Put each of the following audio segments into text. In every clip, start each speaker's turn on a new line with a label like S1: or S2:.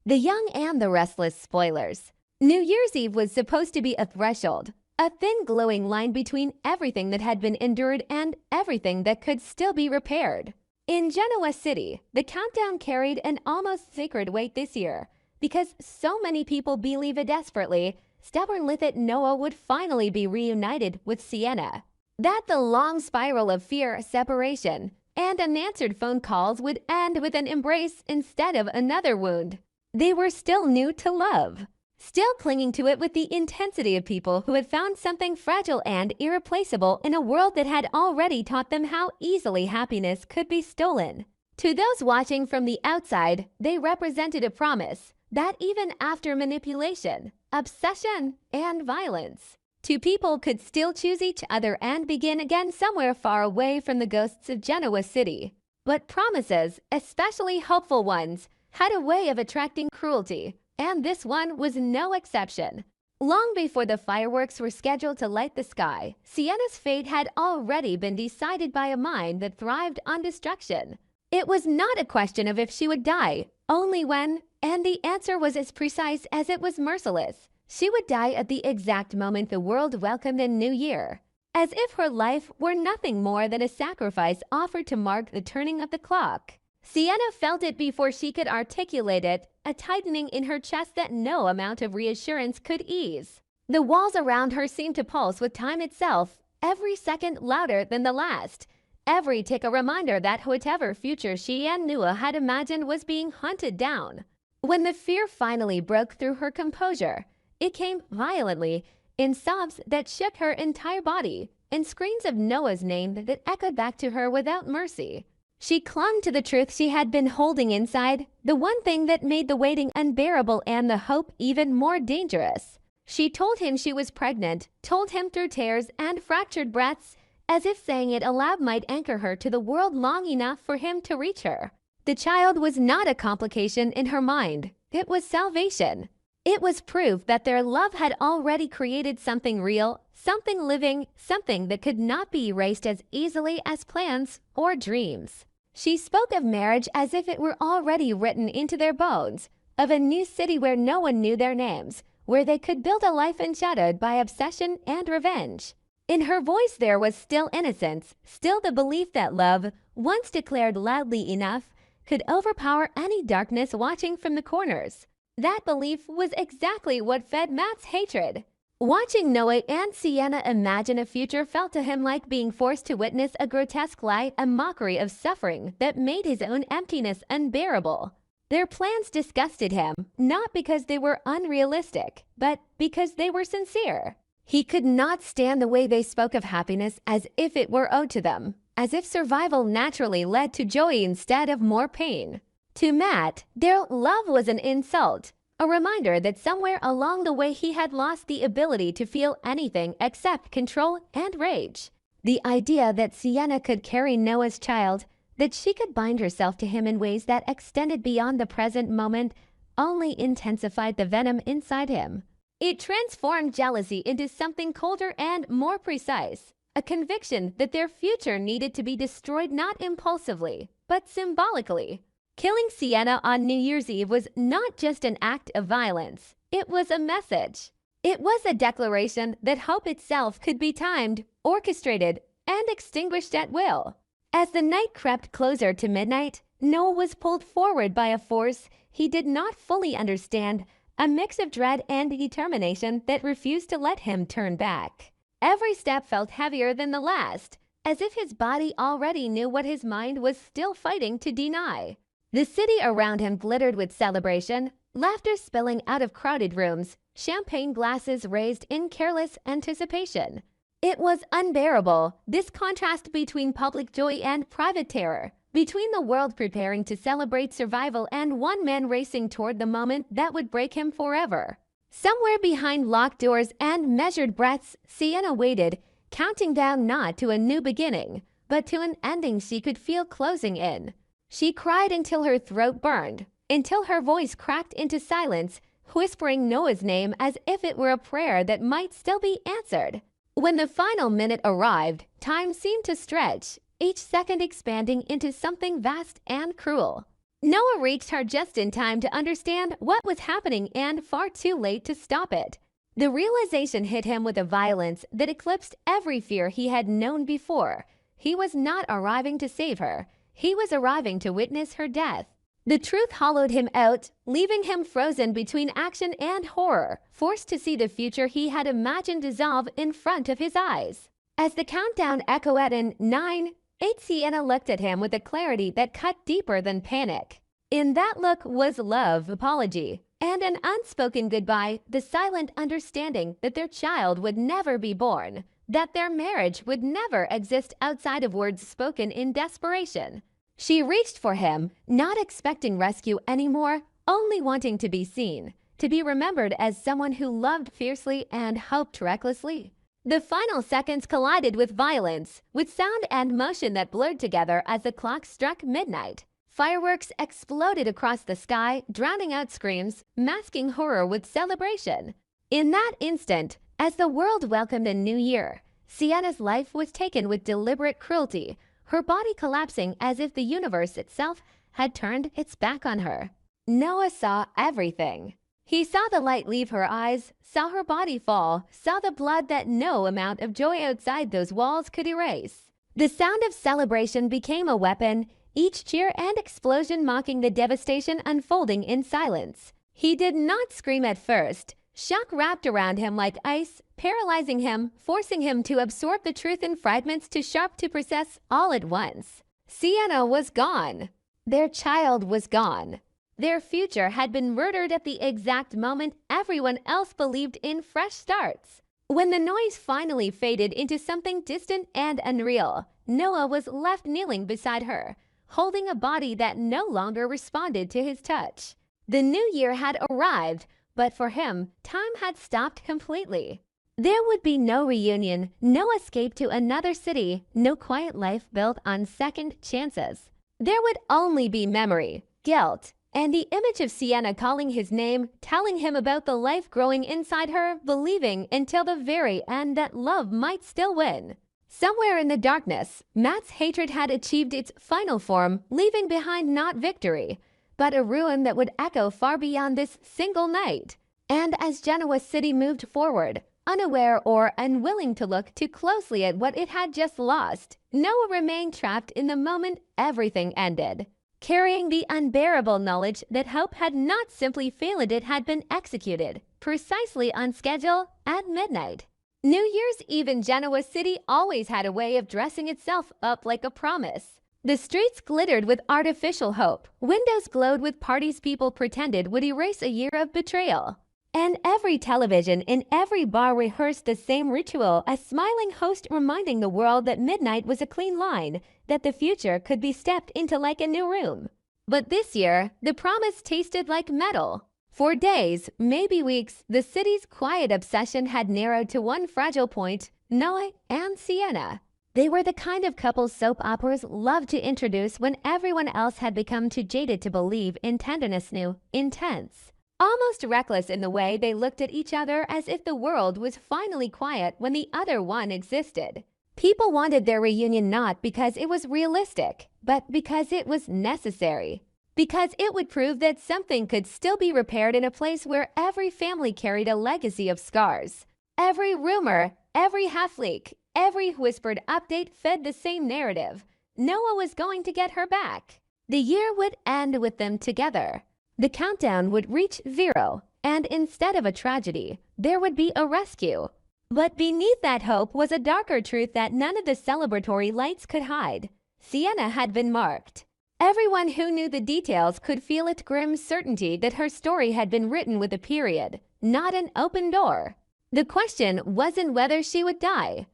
S1: The Young and the Restless spoilers. New Year's Eve was supposed to be a threshold, a thin glowing line between everything that had been endured and everything that could still be repaired. In Genoa City, the countdown carried an almost sacred weight this year, because so many people believe it desperately, stubborn that Noah would finally be reunited with Sienna. That the long spiral of fear, separation, and unanswered phone calls would end with an embrace instead of another wound. They were still new to love, still clinging to it with the intensity of people who had found something fragile and irreplaceable in a world that had already taught them how easily happiness could be stolen. To those watching from the outside, they represented a promise that even after manipulation, obsession, and violence, two people could still choose each other and begin again somewhere far away from the ghosts of Genoa City. But promises, especially hopeful ones, had a way of attracting cruelty, and this one was no exception. Long before the fireworks were scheduled to light the sky, Sienna's fate had already been decided by a mind that thrived on destruction. It was not a question of if she would die, only when, and the answer was as precise as it was merciless. She would die at the exact moment the world welcomed a new year, as if her life were nothing more than a sacrifice offered to mark the turning of the clock. Sienna felt it before she could articulate it, a tightening in her chest that no amount of reassurance could ease. The walls around her seemed to pulse with time itself, every second louder than the last, every tick a reminder that whatever future she and Noah had imagined was being hunted down. When the fear finally broke through her composure, it came violently, in sobs that shook her entire body, in screams of Noah's name that echoed back to her without mercy. She clung to the truth she had been holding inside, the one thing that made the waiting unbearable and the hope even more dangerous. She told him she was pregnant, told him through tears and fractured breaths, as if saying it aloud might anchor her to the world long enough for him to reach her. The child was not a complication in her mind. It was salvation. It was proof that their love had already created something real, something living, something that could not be erased as easily as plans or dreams. She spoke of marriage as if it were already written into their bones, of a new city where no one knew their names, where they could build a life unshadowed by obsession and revenge. In her voice there was still innocence, still the belief that love, once declared loudly enough, could overpower any darkness watching from the corners. That belief was exactly what fed Matt's hatred. Watching Noah and Sienna imagine a future felt to him like being forced to witness a grotesque lie, a mockery of suffering that made his own emptiness unbearable. Their plans disgusted him, not because they were unrealistic, but because they were sincere. He could not stand the way they spoke of happiness as if it were owed to them, as if survival naturally led to joy instead of more pain. To Matt, their love was an insult, a reminder that somewhere along the way he had lost the ability to feel anything except control and rage. The idea that Sienna could carry Noah's child, that she could bind herself to him in ways that extended beyond the present moment, only intensified the venom inside him. It transformed jealousy into something colder and more precise, a conviction that their future needed to be destroyed not impulsively, but symbolically. Killing Sienna on New Year's Eve was not just an act of violence. It was a message. It was a declaration that hope itself could be timed, orchestrated, and extinguished at will. As the night crept closer to midnight, Noah was pulled forward by a force he did not fully understand, a mix of dread and determination that refused to let him turn back. Every step felt heavier than the last, as if his body already knew what his mind was still fighting to deny. The city around him glittered with celebration, laughter spilling out of crowded rooms, champagne glasses raised in careless anticipation. It was unbearable, this contrast between public joy and private terror, between the world preparing to celebrate survival and one man racing toward the moment that would break him forever. Somewhere behind locked doors and measured breaths, Sienna waited, counting down not to a new beginning, but to an ending she could feel closing in. She cried until her throat burned, until her voice cracked into silence, whispering Noah's name as if it were a prayer that might still be answered. When the final minute arrived, time seemed to stretch, each second expanding into something vast and cruel. Noah reached her just in time to understand what was happening and far too late to stop it. The realization hit him with a violence that eclipsed every fear he had known before. He was not arriving to save her. He was arriving to witness her death. The truth hollowed him out, leaving him frozen between action and horror, forced to see the future he had imagined dissolve in front of his eyes. As the countdown echoed in 9, 8, Sienna looked at him with a clarity that cut deeper than panic. In that look was love, apology, and an unspoken goodbye, the silent understanding that their child would never be born, that their marriage would never exist outside of words spoken in desperation. She reached for him, not expecting rescue anymore, only wanting to be seen, to be remembered as someone who loved fiercely and hoped recklessly. The final seconds collided with violence, with sound and motion that blurred together as the clock struck midnight. Fireworks exploded across the sky, drowning out screams, masking horror with celebration. In that instant, as the world welcomed a new year, Sienna's life was taken with deliberate cruelty, her body collapsing as if the universe itself had turned its back on her. Noah saw everything. He saw the light leave her eyes, saw her body fall, saw the blood that no amount of joy outside those walls could erase. The sound of celebration became a weapon, each cheer and explosion mocking the devastation unfolding in silence. He did not scream at first. Shock wrapped around him like ice, paralyzing him, forcing him to absorb the truth in fragments too sharp to process all at once. Sienna was gone. Their child was gone. Their future had been murdered at the exact moment everyone else believed in fresh starts. When the noise finally faded into something distant and unreal, Noah was left kneeling beside her, holding a body that no longer responded to his touch. The new year had arrived, but for him, time had stopped completely. There would be no reunion, no escape to another city, no quiet life built on second chances. There would only be memory, guilt, and the image of Sienna calling his name, telling him about the life growing inside her, believing until the very end that love might still win. Somewhere in the darkness, Matt's hatred had achieved its final form, leaving behind not victory, but a ruin that would echo far beyond this single night. And as Genoa City moved forward, unaware or unwilling to look too closely at what it had just lost, Noah remained trapped in the moment everything ended, carrying the unbearable knowledge that hope had not simply failed, it had been executed, precisely on schedule, at midnight. New Year's Eve in Genoa City always had a way of dressing itself up like a promise. The streets glittered with artificial hope. Windows glowed with parties people pretended would erase a year of betrayal. And every television in every bar rehearsed the same ritual, a smiling host reminding the world that midnight was a clean line, that the future could be stepped into like a new room. But this year, the promise tasted like metal. For days, maybe weeks, the city's quiet obsession had narrowed to one fragile point: Noah and Sienna. They were the kind of couple soap operas loved to introduce when everyone else had become too jaded to believe in tenderness new, intense. Almost reckless in the way they looked at each other as if the world was finally quiet when the other one existed. People wanted their reunion not because it was realistic, but because it was necessary. Because it would prove that something could still be repaired in a place where every family carried a legacy of scars. Every rumor, every half-leak, every whispered update fed the same narrative. Noah was going to get her back. The year would end with them together. The countdown would reach 0, and instead of a tragedy, there would be a rescue. But beneath that hope was a darker truth that none of the celebratory lights could hide. Sienna had been marked. Everyone who knew the details could feel its grim certainty that her story had been written with a period, not an open door. The question wasn't whether she would die.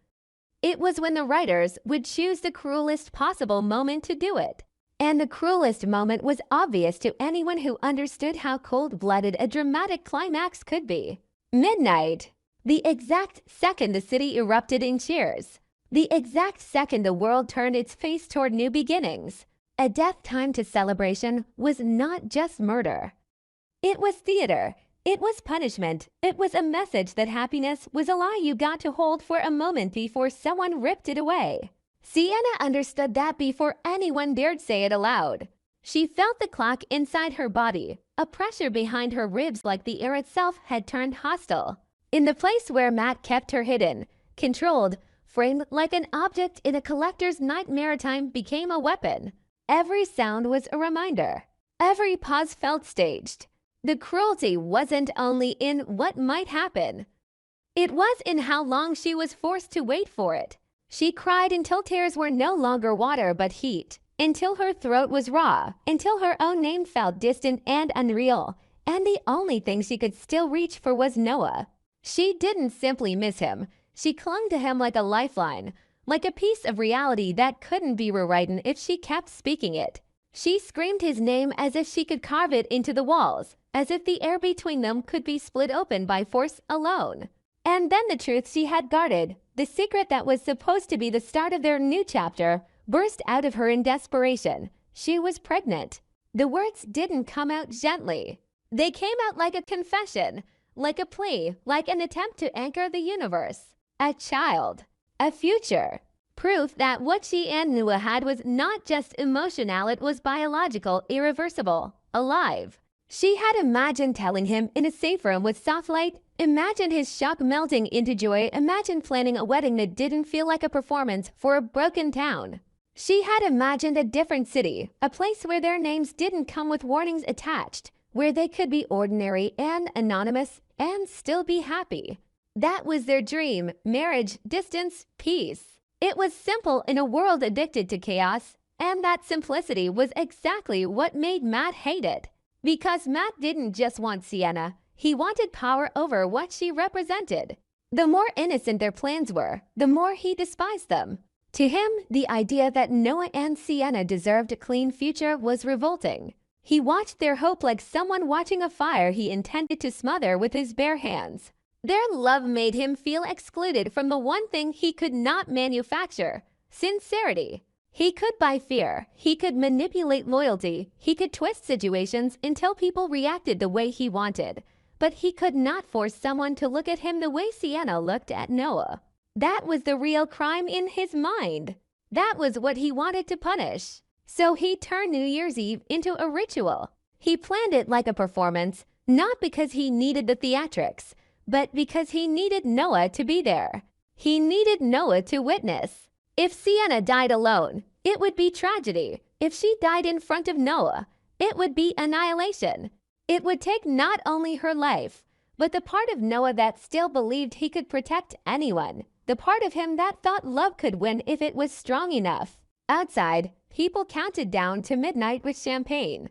S1: It was when the writers would choose the cruelest possible moment to do it. And the cruelest moment was obvious to anyone who understood how cold-blooded a dramatic climax could be. Midnight. The exact second the city erupted in cheers. The exact second the world turned its face toward new beginnings. A death timed to celebration was not just murder. It was theater. It was punishment. It was a message that happiness was a lie you got to hold for a moment before someone ripped it away. Sienna understood that before anyone dared say it aloud. She felt the clock inside her body, a pressure behind her ribs like the air itself had turned hostile. In the place where Matt kept her hidden, controlled, framed like an object in a collector's nightmare, time became a weapon. Every sound was a reminder. Every pause felt staged. The cruelty wasn't only in what might happen. It was in how long she was forced to wait for it. She cried until tears were no longer water but heat, until her throat was raw, until her own name felt distant and unreal, and the only thing she could still reach for was Noah. She didn't simply miss him. She clung to him like a lifeline, like a piece of reality that couldn't be rewritten if she kept speaking it. She screamed his name as if she could carve it into the walls, as if the air between them could be split open by force alone. And then the truth she had guarded, the secret that was supposed to be the start of their new chapter, burst out of her in desperation. She was pregnant. The words didn't come out gently. They came out like a confession, like a plea, like an attempt to anchor the universe. A child. A future. Proof that what she and Noah had was not just emotional, it was biological, irreversible, alive. She had imagined telling him in a safe room with soft light, imagined his shock melting into joy, imagined planning a wedding that didn't feel like a performance for a broken town. She had imagined a different city, a place where their names didn't come with warnings attached, where they could be ordinary and anonymous and still be happy. That was their dream: marriage, distance, peace. It was simple in a world addicted to chaos, and that simplicity was exactly what made Matt hate it. Because Matt didn't just want Sienna, he wanted power over what she represented. The more innocent their plans were, the more he despised them. To him, the idea that Noah and Sienna deserved a clean future was revolting. He watched their hope like someone watching a fire he intended to smother with his bare hands. Their love made him feel excluded from the one thing he could not manufacture: sincerity. He could buy fear, he could manipulate loyalty, he could twist situations until people reacted the way he wanted. But he could not force someone to look at him the way Sienna looked at Noah. That was the real crime in his mind. That was what he wanted to punish. So he turned New Year's Eve into a ritual. He planned it like a performance, not because he needed the theatrics, but because he needed Noah to be there. He needed Noah to witness. If Sienna died alone, it would be tragedy. If she died in front of Noah, it would be annihilation. It would take not only her life, but the part of Noah that still believed he could protect anyone, the part of him that thought love could win if it was strong enough. Outside, people counted down to midnight with champagne.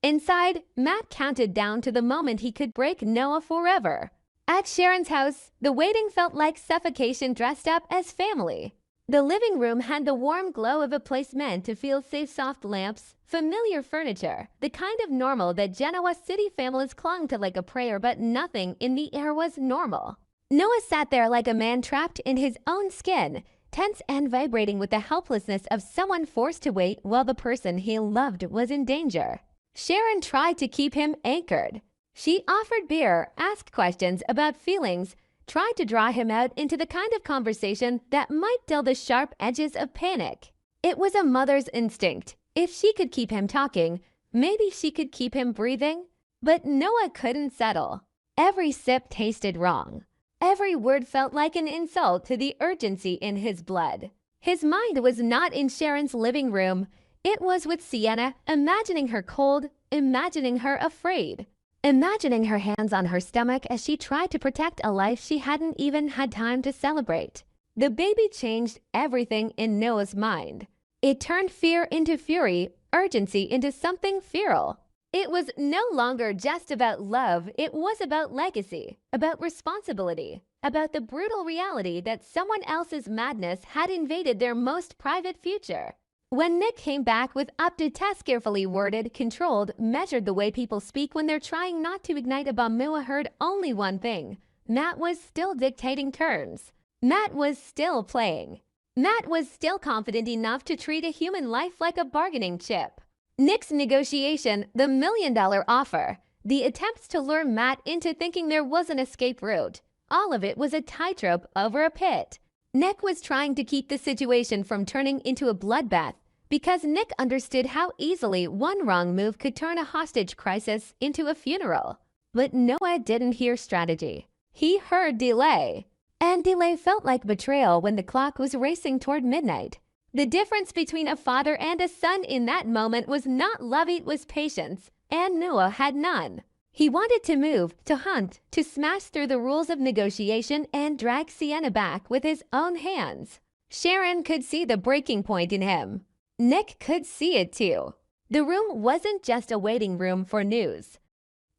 S1: Inside, Matt counted down to the moment he could break Noah forever. At Sharon's house, the waiting felt like suffocation dressed up as family. The living room had the warm glow of a place meant to feel safe: soft lamps, familiar furniture, the kind of normal that Genoa city families clung to like a prayer, but nothing in the air was normal. Noah sat there like a man trapped in his own skin, tense and vibrating with the helplessness of someone forced to wait while the person he loved was in danger. Sharon tried to keep him anchored. She offered beer, asked questions about feelings, tried to draw him out into the kind of conversation that might dull the sharp edges of panic. It was a mother's instinct. If she could keep him talking, maybe she could keep him breathing. But Noah couldn't settle. Every sip tasted wrong. Every word felt like an insult to the urgency in his blood. His mind was not in Sharon's living room. It was with Sienna, imagining her cold, imagining her afraid. Imagining her hands on her stomach as she tried to protect a life she hadn't even had time to celebrate. The baby changed everything in Noah's mind. It turned fear into fury, urgency into something feral. It was no longer just about love, it was about legacy, about responsibility, about the brutal reality that someone else's madness had invaded their most private future. When Nick came back with up to test, carefully worded, controlled, measured the way people speak when they're trying not to ignite a bomb, Noah heard only one thing: Matt was still dictating terms. Matt was still playing. Matt was still confident enough to treat a human life like a bargaining chip. Nick's negotiation, the $1 million offer, the attempts to lure Matt into thinking there was an escape route, all of it was a tightrope over a pit. Nick was trying to keep the situation from turning into a bloodbath, because Nick understood how easily one wrong move could turn a hostage crisis into a funeral. But Noah didn't hear strategy. He heard delay. And delay felt like betrayal when the clock was racing toward midnight. The difference between a father and a son in that moment was not love, it was patience, and Noah had none. He wanted to move, to hunt, to smash through the rules of negotiation and drag Sienna back with his own hands. Sharon could see the breaking point in him. Nick could see it too. The room wasn't just a waiting room for news.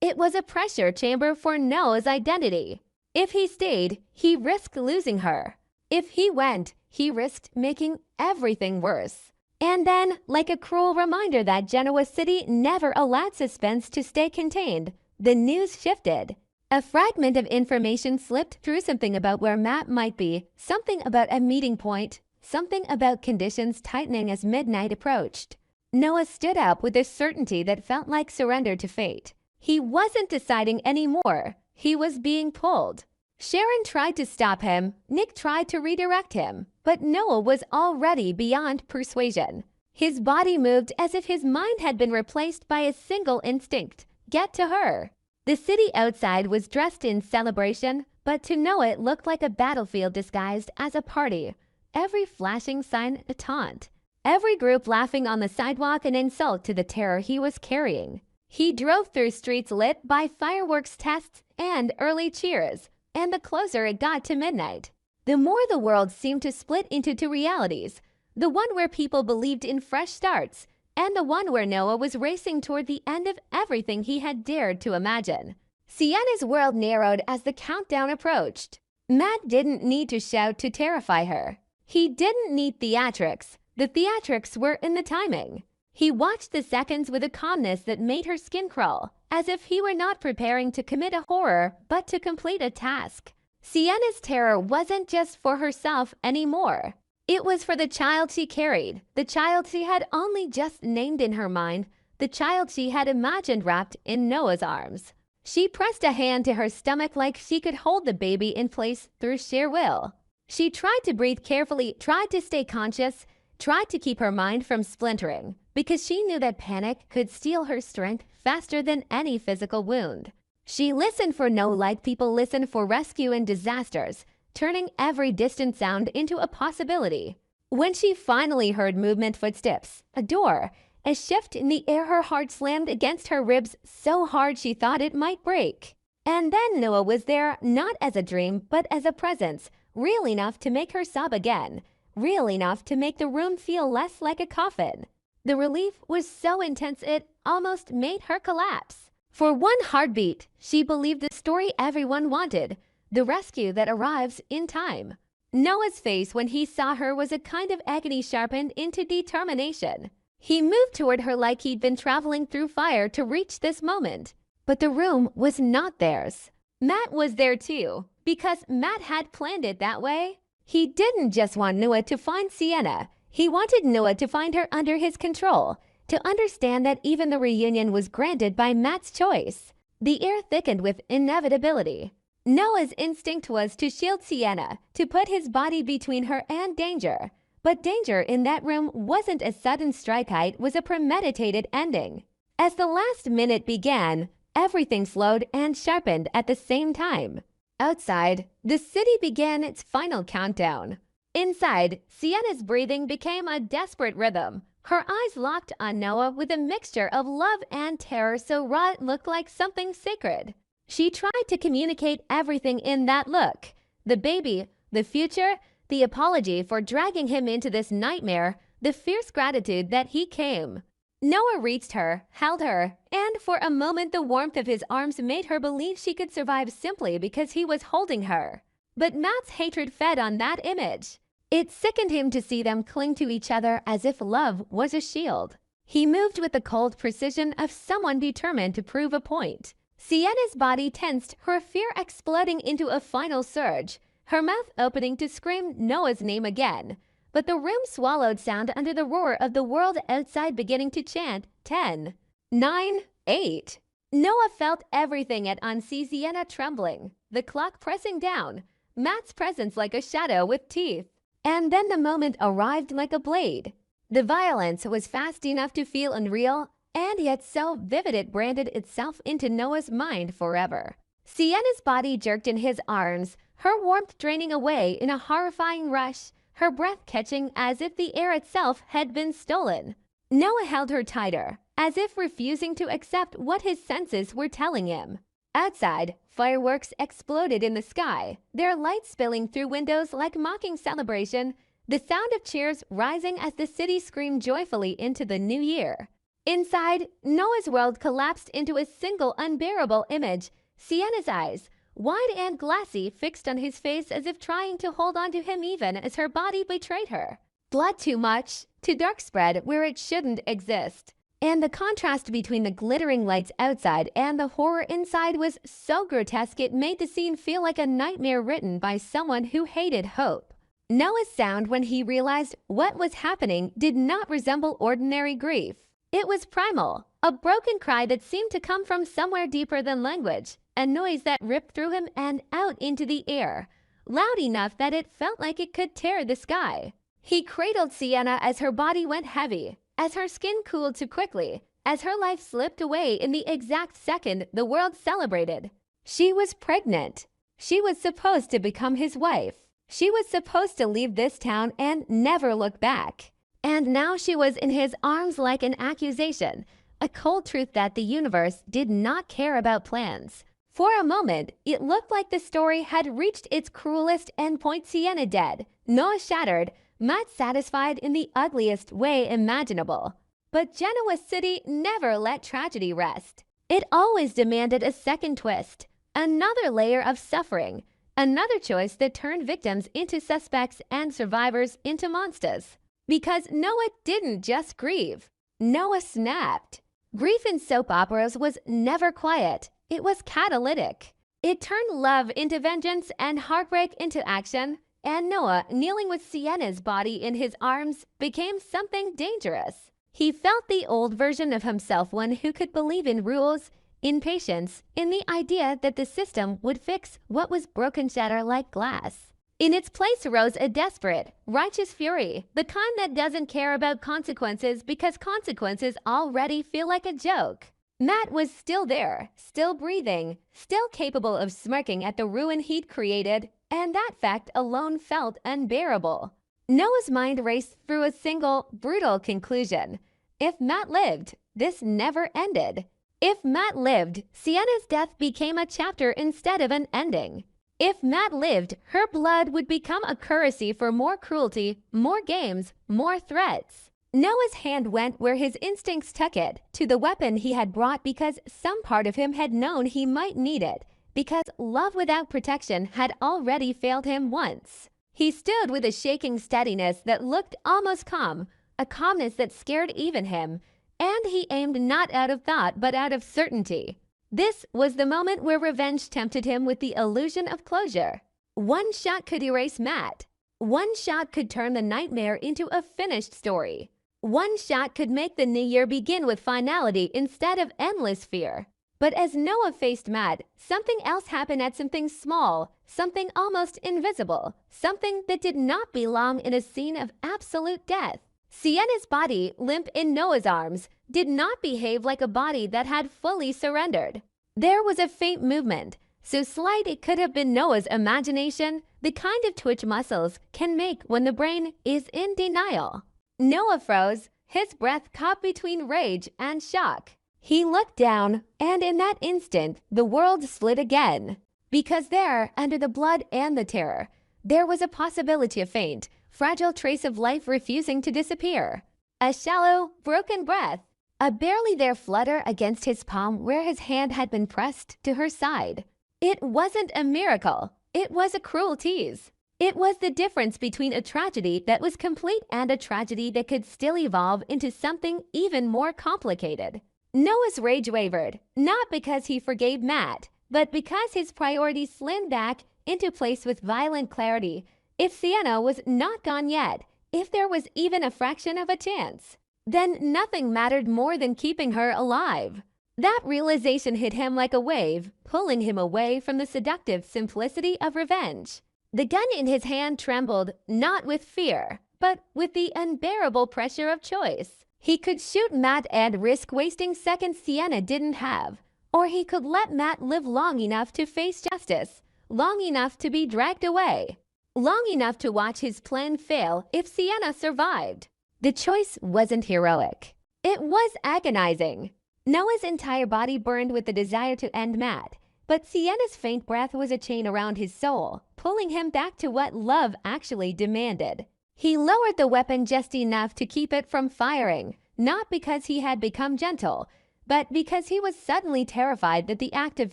S1: It was a pressure chamber for Noah's identity. If he stayed, he risked losing her. If he went, he risked making everything worse. And then, like a cruel reminder that Genoa City never allowed suspense to stay contained, the news shifted. A fragment of information slipped through, something about where Matt might be, something about a meeting point, something about conditions tightening as midnight approached. Noah stood up with a certainty that felt like surrender to fate. He wasn't deciding anymore. He was being pulled. Sharon tried to stop him. Nick tried to redirect him. But Noah was already beyond persuasion. His body moved as if his mind had been replaced by a single instinct: get to her. The city outside was dressed in celebration, but to Noah it looked like a battlefield disguised as a party. Every flashing sign a taunt. Every group laughing on the sidewalk an insult to the terror he was carrying. He drove through streets lit by fireworks tests and early cheers, and the closer it got to midnight, the more the world seemed to split into two realities, the one where people believed in fresh starts, and the one where Noah was racing toward the end of everything he had dared to imagine. Sienna's world narrowed as the countdown approached. Matt didn't need to shout to terrify her. He didn't need theatrics. The theatrics were in the timing. He watched the seconds with a calmness that made her skin crawl, as if he were not preparing to commit a horror, but to complete a task. Sienna's terror wasn't just for herself anymore. It was for the child she carried, the child she had only just named in her mind, the child she had imagined wrapped in Noah's arms. She pressed a hand to her stomach like she could hold the baby in place through sheer will. She tried to breathe carefully, tried to stay conscious, tried to keep her mind from splintering, because she knew that panic could steal her strength faster than any physical wound. She listened for no, like people listen for rescue in disasters, turning every distant sound into a possibility. When she finally heard movement, footsteps, a door, a shift in the air, her heart slammed against her ribs so hard she thought it might break. And then Noah was there, not as a dream, but as a presence, real enough to make her sob again, real enough to make the room feel less like a coffin. The relief was so intense it almost made her collapse. For one heartbeat, she believed the story everyone wanted, the rescue that arrives in time. Noah's face when he saw her was a kind of agony sharpened into determination. He moved toward her like he'd been traveling through fire to reach this moment. But the room was not theirs. Matt was there too, because Matt had planned it that way. He didn't just want Noah to find Sienna. He wanted Noah to find her under his control, to understand that even the reunion was granted by Matt's choice. The air thickened with inevitability. Noah's instinct was to shield Sienna, to put his body between her and danger. But danger in that room wasn't a sudden strike, it was a premeditated ending. As the last minute began, everything slowed and sharpened at the same time. Outside, the city began its final countdown. Inside, Sienna's breathing became a desperate rhythm. Her eyes locked on Noah with a mixture of love and terror so raw it looked like something sacred. She tried to communicate everything in that look. The baby, the future, the apology for dragging him into this nightmare, the fierce gratitude that he came. Noah reached her, held her, and for a moment the warmth of his arms made her believe she could survive simply because he was holding her. But Matt's hatred fed on that image. It sickened him to see them cling to each other as if love was a shield. He moved with the cold precision of someone determined to prove a point. Sienna's body tensed, her fear exploding into a final surge, her mouth opening to scream Noah's name again. But the room swallowed sound under the roar of the world outside beginning to chant 10, 9, 8. Noah felt everything at once, Sienna trembling, the clock pressing down, Matt's presence like a shadow with teeth. And then the moment arrived like a blade. The violence was fast enough to feel unreal, and yet so vivid it branded itself into Noah's mind forever. Sienna's body jerked in his arms, her warmth draining away in a horrifying rush, her breath catching as if the air itself had been stolen. Noah held her tighter, as if refusing to accept what his senses were telling him. Outside, fireworks exploded in the sky, their lights spilling through windows like mocking celebration, the sound of cheers rising as the city screamed joyfully into the new year. Inside, Noah's world collapsed into a single unbearable image, Sienna's eyes, wide and glassy, fixed on his face as if trying to hold on to him even as her body betrayed her. Blood too much, too dark spread where it shouldn't exist. And the contrast between the glittering lights outside and the horror inside was so grotesque it made the scene feel like a nightmare written by someone who hated hope. Noah's sound when he realized what was happening did not resemble ordinary grief. It was primal, a broken cry that seemed to come from somewhere deeper than language, a noise that ripped through him and out into the air, loud enough that it felt like it could tear the sky. He cradled Sienna as her body went heavy, as her skin cooled too quickly, as her life slipped away in the exact second the world celebrated. She was pregnant. She was supposed to become his wife. She was supposed to leave this town and never look back. And now she was in his arms like an accusation, a cold truth that the universe did not care about plans. For a moment, it looked like the story had reached its cruelest endpoint. Sienna dead, Noah shattered, Matt satisfied in the ugliest way imaginable. But Genoa City never let tragedy rest. It always demanded a second twist, another layer of suffering, another choice that turned victims into suspects and survivors into monsters. Because Noah didn't just grieve. Noah snapped. Grief in soap operas was never quiet. It was catalytic. It turned love into vengeance and heartbreak into action. And Noah, kneeling with Sienna's body in his arms, became something dangerous. He felt the old version of himself, one who could believe in rules, in patience, in the idea that the system would fix what was broken, shatter like glass. In its place rose a desperate, righteous fury, the kind that doesn't care about consequences because consequences already feel like a joke. Matt was still there, still breathing, still capable of smirking at the ruin he'd created, and that fact alone felt unbearable. Noah's mind raced through a single, brutal conclusion. If Matt lived, this never ended. If Matt lived, Sienna's death became a chapter instead of an ending. If Matt lived, her blood would become a currency for more cruelty, more games, more threats. Noah's hand went where his instincts took it, to the weapon he had brought because some part of him had known he might need it, because love without protection had already failed him once. He stood with a shaking steadiness that looked almost calm, a calmness that scared even him, and he aimed not out of thought but out of certainty. This was the moment where revenge tempted him with the illusion of closure. One shot could erase Matt. One shot could turn the nightmare into a finished story. One shot could make the new year begin with finality instead of endless fear. But as Noah faced Matt, something else happened, at something small, something almost invisible, something that did not belong in a scene of absolute death. Sienna's body, limp in Noah's arms, did not behave like a body that had fully surrendered. There was a faint movement, so slight it could have been Noah's imagination, the kind of twitch muscles can make when the brain is in denial. Noah froze, his breath caught between rage and shock. He looked down, and in that instant, the world slid again. Because there, under the blood and the terror, there was a possibility of faint, fragile trace of life refusing to disappear. A shallow, broken breath, a barely there flutter against his palm where his hand had been pressed to her side. It wasn't a miracle. It was a cruel tease. It was the difference between a tragedy that was complete and a tragedy that could still evolve into something even more complicated. Noah's rage wavered, not because he forgave Matt, but because his priorities slid back into place with violent clarity. If Sienna was not gone yet, if there was even a fraction of a chance, then nothing mattered more than keeping her alive. That realization hit him like a wave, pulling him away from the seductive simplicity of revenge. The gun in his hand trembled, not with fear, but with the unbearable pressure of choice. He could shoot Matt and risk wasting seconds Sienna didn't have, or he could let Matt live long enough to face justice, long enough to be dragged away, long enough to watch his plan fail if Sienna survived. The choice wasn't heroic. It was agonizing. Noah's entire body burned with the desire to end Matt, but Sienna's faint breath was a chain around his soul, pulling him back to what love actually demanded. He lowered the weapon just enough to keep it from firing, not because he had become gentle, but because he was suddenly terrified that the act of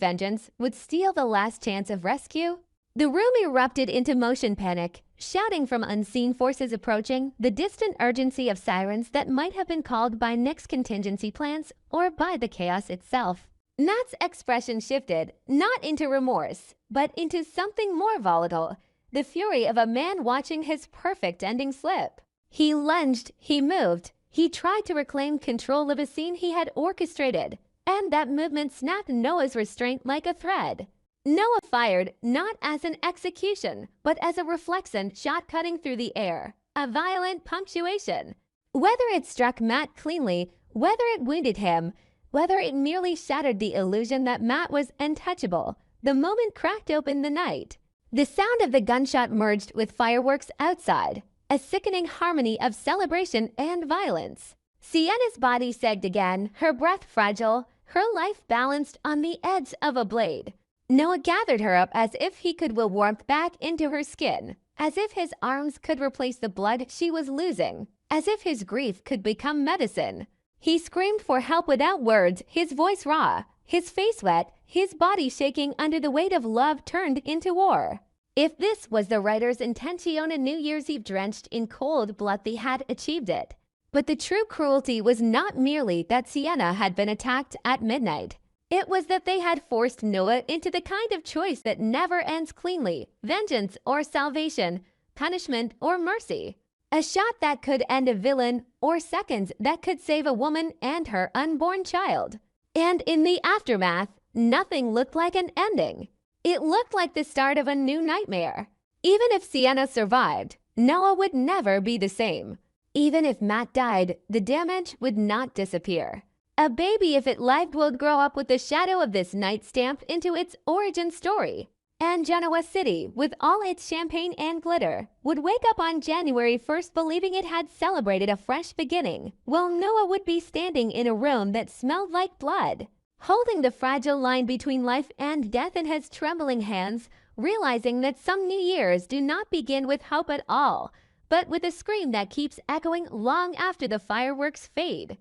S1: vengeance would steal the last chance of rescue. The room erupted into motion panic, shouting from unseen forces approaching, the distant urgency of sirens that might have been called by Nick's contingency plans or by the chaos itself. Matt's expression shifted, not into remorse, but into something more volatile, the fury of a man watching his perfect ending slip. He lunged, he moved, he tried to reclaim control of a scene he had orchestrated, and that movement snapped Noah's restraint like a thread. Noah fired not as an execution, but as a reflection shot cutting through the air, a violent punctuation. Whether it struck Matt cleanly, whether it wounded him, whether it merely shattered the illusion that Matt was untouchable, the moment cracked open the night. The sound of the gunshot merged with fireworks outside, a sickening harmony of celebration and violence. Sienna's body sagged again, her breath fragile, her life balanced on the edge of a blade. Noah gathered her up as if he could will warmth back into her skin, as if his arms could replace the blood she was losing, as if his grief could become medicine. He screamed for help without words, his voice raw, his face wet, his body shaking under the weight of love turned into war. If this was the writer's intentione, New Year's Eve drenched in cold blood, they had achieved it. But the true cruelty was not merely that Sienna had been attacked at midnight. It was that they had forced Noah into the kind of choice that never ends cleanly, vengeance or salvation, punishment or mercy. A shot that could end a villain, or seconds that could save a woman and her unborn child. And in the aftermath, nothing looked like an ending. It looked like the start of a new nightmare. Even if Sienna survived, Noah would never be the same. Even if Matt died, the damage would not disappear. A baby, if it lived, would grow up with the shadow of this night stamped into its origin story. And Genoa City, with all its champagne and glitter, would wake up on January 1st believing it had celebrated a fresh beginning, while Noah would be standing in a room that smelled like blood, holding the fragile line between life and death in his trembling hands, realizing that some New Years do not begin with hope at all, but with a scream that keeps echoing long after the fireworks fade.